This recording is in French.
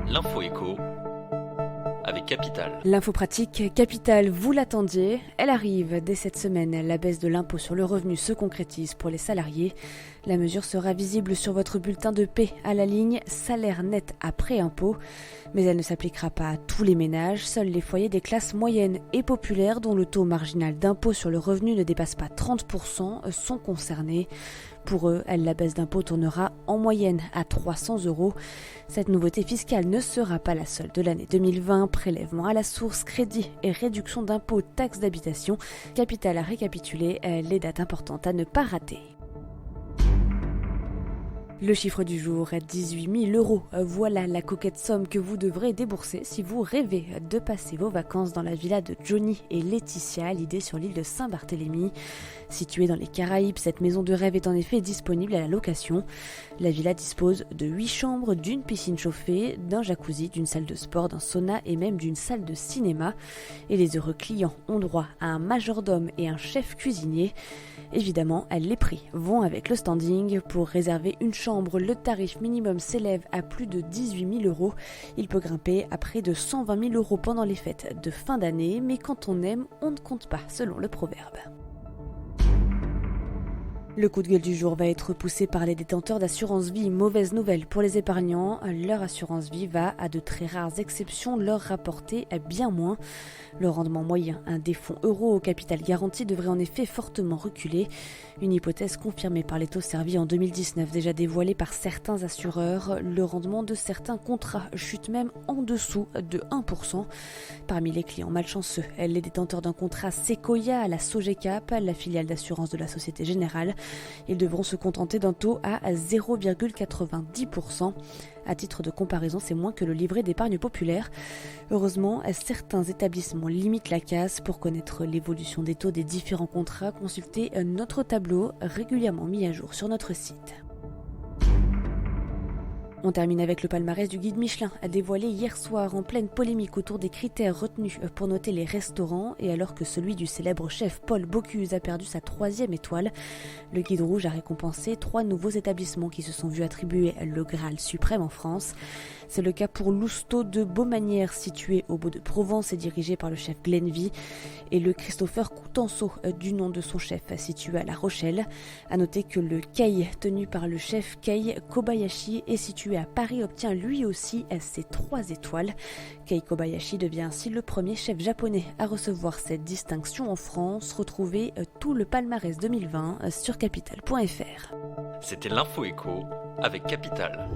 L'info écho avec Capital. L'info pratique Capital, vous l'attendiez, elle arrive dès cette semaine. La baisse de l'impôt sur le revenu se concrétise pour les salariés. La mesure sera visible sur votre bulletin de paie à la ligne salaire net après impôt. Mais elle ne s'appliquera pas à tous les ménages. Seuls les foyers des classes moyennes et populaires dont le taux marginal d'impôt sur le revenu ne dépasse pas 30% sont concernés. Pour eux, la baisse d'impôt tournera en moyenne à 300 €. Cette nouveauté fiscale ne sera pas la seule de l'année 2020. Prélèvement à la source, crédit et réduction d'impôts, taxes d'habitation. Capital a récapitulé les dates importantes à ne pas rater. Le chiffre du jour, 18 000 €. Voilà la coquette somme que vous devrez débourser si vous rêvez de passer vos vacances dans la villa de Johnny et Laetitia, l'idée sur l'île de Saint-Barthélemy. Située dans les Caraïbes, cette maison de rêve est en effet disponible à la location. La villa dispose de 8 chambres, d'une piscine chauffée, d'un jacuzzi, d'une salle de sport, d'un sauna et même d'une salle de cinéma. Et les heureux clients ont droit à un majordome et un chef cuisinier. Évidemment, les prix vont avec le standing. Pour réserver une chambre, le tarif minimum s'élève à plus de 18 000 €. Il peut grimper à près de 120 000 € pendant les fêtes de fin d'année, mais quand on aime, on ne compte pas, selon le proverbe. Le coup de gueule du jour va être poussé par les détenteurs d'assurance vie. Mauvaise nouvelle pour les épargnants, leur assurance vie va, à de très rares exceptions, leur rapporter bien moins. Le rendement moyen des fonds euros au capital garanti devrait en effet fortement reculer. Une hypothèse confirmée par les taux servis en 2019, déjà dévoilée par certains assureurs. Le rendement de certains contrats chute même en dessous de 1%. Parmi les clients malchanceux, les détenteurs d'un contrat Sequoia à la Sogecap, la filiale d'assurance de la Société Générale. Ils devront se contenter d'un taux à 0,90%. À titre de comparaison, c'est moins que le livret d'épargne populaire. Heureusement, certains établissements limitent la casse. Pour connaître l'évolution des taux des différents contrats, consultez notre tableau régulièrement mis à jour sur notre site. On termine avec le palmarès du guide Michelin, dévoilé hier soir en pleine polémique autour des critères retenus pour noter les restaurants, et alors que celui du célèbre chef Paul Bocuse a perdu sa 3e étoile. Le guide rouge a récompensé 3 nouveaux établissements qui se sont vus attribuer le Graal suprême en France. C'est le cas pour l'Ousto de Beaumanière, situé au Beau de Provence et dirigé par le chef Glenvie, et le Christopher Coutenceau, du nom de son chef, situé à La Rochelle. À noter que le Kei, tenu par le chef Kei Kobayashi, est situé à Paris, obtient lui aussi ses 3 étoiles. Kei Kobayashi devient ainsi le premier chef japonais à recevoir cette distinction en France. Retrouvez tout le palmarès 2020 sur capital.fr. C'était l'info écho avec Capital.